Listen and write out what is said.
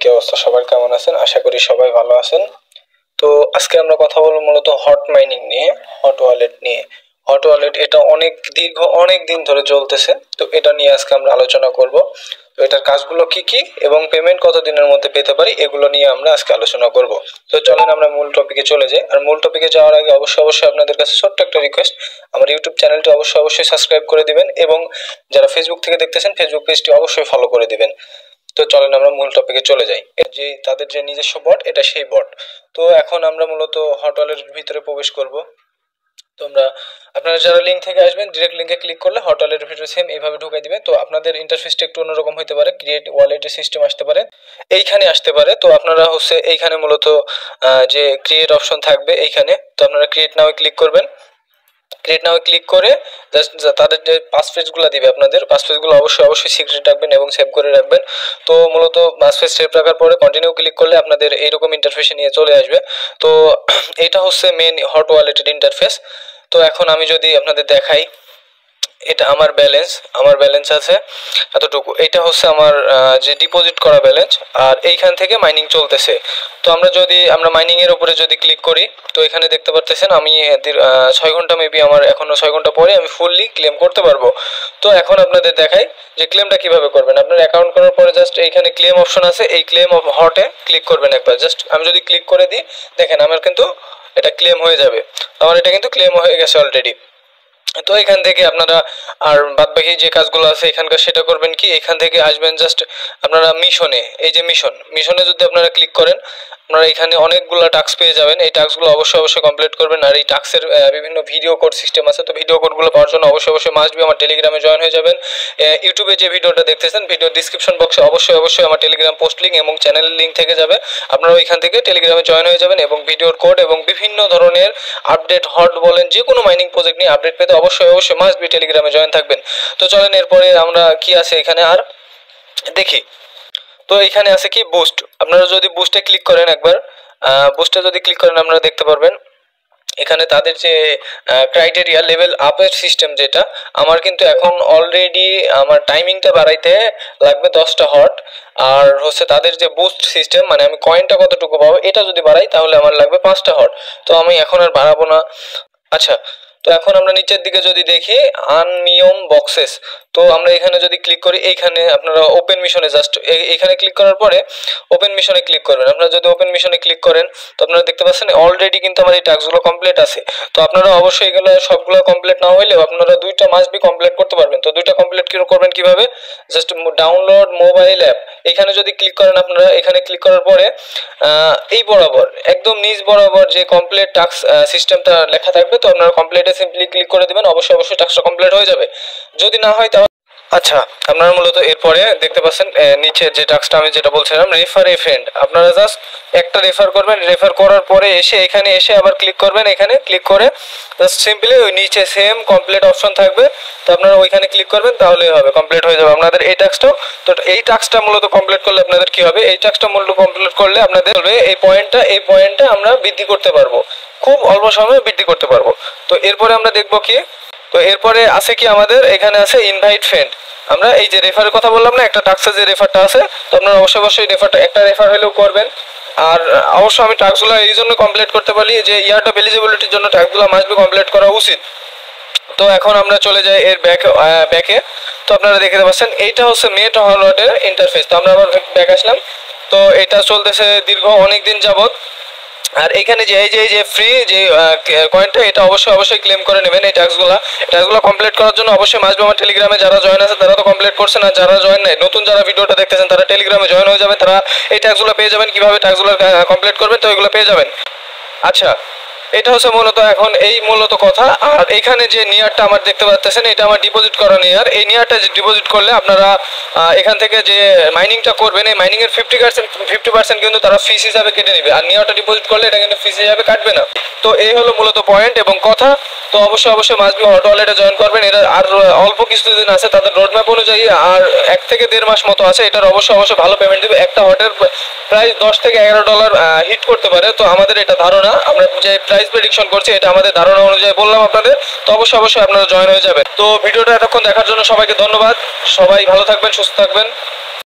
কি অবস্থা? সবার কেমন আছেন? আশা করি সবাই ভালো আছেন। তো আজকে আমরা কথা বলবো মূলত হট মাইনিং নিয়ে, হট ওয়ালেট নিয়ে। হট ওয়ালেট এটা অনেক দিন ধরে চলতেছে, তো এটা নিয়ে আজকে আমরা আলোচনা করব। তো এটার কাজগুলো কি কি এবং পেমেন্ট কত দিনের মধ্যে পেতে পারি, এগুলো নিয়ে আমরা আজকে আলোচনা করব। তো চলেন আমরা মূল টপিকে চলে যাই। আর মূল টপিকে যাওয়ার আগে অবশ্যই আপনাদের কাছে ছোট্ট একটা রিকোয়েস্ট, আমার ইউটিউব চ্যানেলটি অবশ্যই সাবস্ক্রাইব করে দিবেন এবং যারা ফেসবুক থেকে দেখতেছেন ফেসবুক পেজটি অবশ্যই ফলো করে দিবেন। তো চলেন আমরা মূল টপিকে চলে যাই। যে তাদের যে নিজস্ব বট, এটা সেই বট। তো এখন আমরা মূলত হট ওয়ালেটের ভিতরে প্রবেশ করব। তো আপনারা যারা লিঙ্ক থেকে আসবেন, ডিরেক্ট লিঙ্কে ক্লিক করলে হট ওয়ালেটের ভিতরে সেম এইভাবে ঢুকাই দিবে। তো আপনাদের ইন্টারফেসটা একটু অন্যরকম হতে পারে, ক্রিয়েট ওয়ালেটের সিস্টেম আসতে পারে, এইখানে আসতে পারে। তো আপনারা এইখানে মূলত যে ক্রিয়েট অপশন থাকবে এইখানে, তো আপনারা ক্রিয়েট নাও ক্লিক করবেন। ক্রিয়েট নাও ক্লিক করে জাস্ট তাদের যে পাসফ্রেজগুলো দিবে, আপনাদের পাসফ্রেজগুলো অবশ্যই সিক্রেট রাখবেন এবং সেভ করে রাখবেন। তো মূলত পাসফ্রেজ সেভ রাখার পরে কন্টিনিউ ক্লিক করলে আপনাদের এইরকম ইন্টারফেসে নিয়ে চলে আসবে। তো এটা মেন হট ওয়ালেটের ইন্টারফেস। তো এখন আমি যদি আপনাদের দেখাই, এটা আমার ব্যালেন্স আছে এতটুকু। এটা আমার যে ডিপোজিট করা ব্যালেন্স, আর এইখান থেকে মাইনিং চলতেছে। তো আমরা মাইনিং এর উপরে যদি ক্লিক করি, তো এখানে দেখতে পারতেছেন আমি 6 ঘন্টা মেবি, আমার এখনো 6 ঘন্টা পরে আমি ফুললি ক্লেম করতে পারবো। তো এখন আপনাদের দেখাই যে ক্লেমটা কিভাবে করবেন। আপনার অ্যাকাউন্ট করার পরে জাস্ট এইখানে ক্লেম অপশন আছে, এই ক্লেম হটে ক্লিক করবেন একবার। জাস্ট আমি যদি ক্লিক করে দিই, দেখেন আমার কিন্তু এটা ক্লেম হয়ে যাবে। আমার এটা কিন্তু ক্লেম হয়ে গেছে অলরেডি। তো এখান থেকে আপনারা আর বাদবাকি যে কাজগুলো আছে এখানকার, সেটা করবেন কি, এখান থেকে আসবেন জাস্ট আপনারা মিশনে। এই যে মিশনে যদি আপনারা ক্লিক করেন, আপনারা এখানে অনেকগুলো টাস্ক পেয়ে যাবেন। এই টাস্কগুলো অবশ্যই কমপ্লিট করবেন। আর এই টাস্কের বিভিন্ন ভিডিও কোড সিস্টেম আছে, তো ভিডিও কোডগুলো পাওয়ার জন্য অবশ্যই মাস্ট বি আমার টেলিগ্রামে জয়েন হয়ে যাবেন। ইউটিউবে যে ভিডিওটা দেখতেছেন, ভিডিও ডিসক্রিপশন বক্সে অবশ্যই আমার টেলিগ্রাম পোস্ট লিঙ্ক এবং চ্যানেলের লিঙ্ক থেকে যাবে। আপনারা ওইখান থেকে টেলিগ্রামে জয়েন হয়ে যাবেন এবং ভিডিওর কোড এবং বিভিন্ন ধরনের আপডেট, হট বলেন যে কোনো মাইনিং প্রজেক্ট নিয়ে আপডেট পেতে অবশ্যই মাস্ট বি টেলিগ্রামে জয়েন থাকবেন। তো চলেন এরপরে আমরা কি আছে এখানে আর দেখি। তো এখানে আছে কি বুস্ট। আপনারা যদি বুস্টে ক্লিক করেন একবার, বুস্টে যদি ক্লিক করেন আপনারা দেখতে পারবেন এখানে তাদের যে ক্রাইটেরিয়া লেভেল আপের সিস্টেম, যেটা আমার কিন্তু এখন অলরেডি আমার টাইমিংটা বাড়াইতে লাগবে 10টা হট। আর তাদের যে বুস্ট সিস্টেম, মানে আমি কয়েনটা কতটুকু পাবো এটা যদি বাড়াই তাহলে আমার লাগবে 5টা হট। তো আমি এখন আর বাড়াবো না। আচ্ছা, তো এখন আমরা নিচের দিকে যদি দেখি আননিয়ম বক্সেস, তো আমরা এখানে যদি ক্লিক করি, এইখানে আপনারা ওপেন মিশনে জাস্ট এখানে ক্লিক করার পরে ওপেন মিশনে ক্লিক করবেন। আপনারা যদি ওপেন মিশনে ক্লিক করেন, তো আপনারা দেখতে পাচ্ছেন অলরেডি কিন্তু আমার এই টাস্কগুলো কমপ্লিট আছে। তো আপনারা অবশ্যই এগুলো সবগুলো কমপ্লিট না হইলেও আপনারা 2টা মাস্ট বি কমপ্লিট করতে পারবেন। তো 2টা কমপ্লিট করবেন কিভাবে, জাস্ট ডাউনলোড মোবাইল অ্যাপ এখানে যদি ক্লিক করেন, আপনারা এখানে ক্লিক করার পরে এই বরাবর একদম নিচ বরাবর যে কমপ্লিট টাস্ক সিস্টেমটা লেখা থাকবে, তো আপনারা কমপ্লিটে সিম্পলি ক্লিক করে দিবেন। অবশ্যই টাস্কটা কমপ্লিট হয়ে যাবে। যদি না হয় তাহলে আচ্ছা, আপনারা মূলত এরপরে দেখতে পাচ্ছেন নিচে যে টাস্কটা আমি যেটা বলছিলাম, রেফার এ ফ্রেন্ড। আপনারা জাস্ট একটা রেফার করবেন, রেফার করার পরে এখানে এসে আবার ক্লিক করবেন। এখানে ক্লিক করে জাস্ট সিম্পলি ওই নিচে সেম কমপ্লিট অপশন থাকবে, তো আপনারা ওইখানে ক্লিক করবেন, তাহলেই হবে, কমপ্লিট হয়ে যাবে আপনাদের এই টাস্কটাও। তো এই টাস্কটা মূলত কমপ্লিট করলে আপনাদের কি হবে, এই টাস্কটা মূলত কমপ্লিট করলে আপনাদের এই পয়েন্টটা আমরা বৃদ্ধি করতে পারবো, খুব অল্প সময়ে বৃদ্ধি করতে পারবো। তো এরপরে আমরা দেখবো কি, তো এরপরে আছে কি আমাদের এখানে আছে ইনভাইট ফ্রেন্ড। আমরা এই যে রেফারের কথা বললাম না, একটা টাস্কের যে রেফারটা আছে, তো আপনারা অবশ্যই রেফারটা একটা রেফার হলেও করবেন। আর অবশ্যই আমি টাস্কগুলো এই জন্য কমপ্লিট করতে পারি যে ইয়ারটা এলিজিবিলিটির জন্য টাস্কগুলো মাস্ট বি কমপ্লিট করা উচিত। তো এখন আমরা চলে যাই এর ব্যাকে। তো আপনারা দেখতে পাচ্ছেন এইটা মেট হলওয়ার্ডের ইন্টারফেস। তো আমরা আবার ব্যাক আসলাম। তো এটা চলতেছে দীর্ঘ অনেক দিন যাবত। আর এখানে যে এই যে ফ্রি যে কয়েনটা, এটা অবশ্যই ক্লেম করে নেবেন। এই টাস্কগুলো কমপ্লিট করার জন্য অবশ্যই মাস্ট বি আমার টেলিগ্রামে যারা জয়েন আছে তারা তো কমপ্লিট করছেন, আর যারা জয়েন নাই, নতুন যারা ভিডিওটা দেখতেছেন তারা টেলিগ্রামে জয়েন হয়ে যাবেন। তারা এই টাস্কগুলো পেয়ে যাবেন, কিভাবে টাস্কগুলো কমপ্লিট করবেন, তো এগুলো পেয়ে যাবেন। আচ্ছা, এটা মূলত এখন এই মূলত কথা। আর এখানে যে নিয়ারটা আমার দেখতে পাচ্ছেন, এটা আমার ডিপোজিট করা নিয়ার। এই নিয়ারটা যে ডিপোজিট করলে আপনারা এখান থেকে যে মাইনিংটা করবেন, এই মাইনিং এর 50% কিন্তু তারা ফিস হিসাবে কেটে নেবে। আর নিয়ারটা ডিপোজিট করলে এটা কিন্তু ফিস হিসাবে কাটবে না। তো এই হলো মূলত পয়েন্ট এবং কথা। তো অবশ্যই মাস্ট বি হট ওয়ালেটে জয়েন করবেন। এরা আর অল্প কিছুদিন আছে, তাদের রোডম্যাপ অনুযায়ী আর 1 থেকে 1.5 মাস মতো আছে। এটার অবশ্যই ভালো পেমেন্ট দেবে। একটা হটের প্রাইস $10 থেকে $11 হিট করতে পারে। তো আমাদের এটা ধারণা, আমরা যে প্রাইস প্রেডিকশন করছি এটা আমাদের ধারণা অনুযায়ী বললাম আপনাদের। তো অবশ্যই আপনারা জয়েন হয়ে যাবেন। তো ভিডিওটা এতক্ষণ দেখার জন্য সবাইকে ধন্যবাদ। সবাই ভালো থাকবেন, সুস্থ থাকবেন।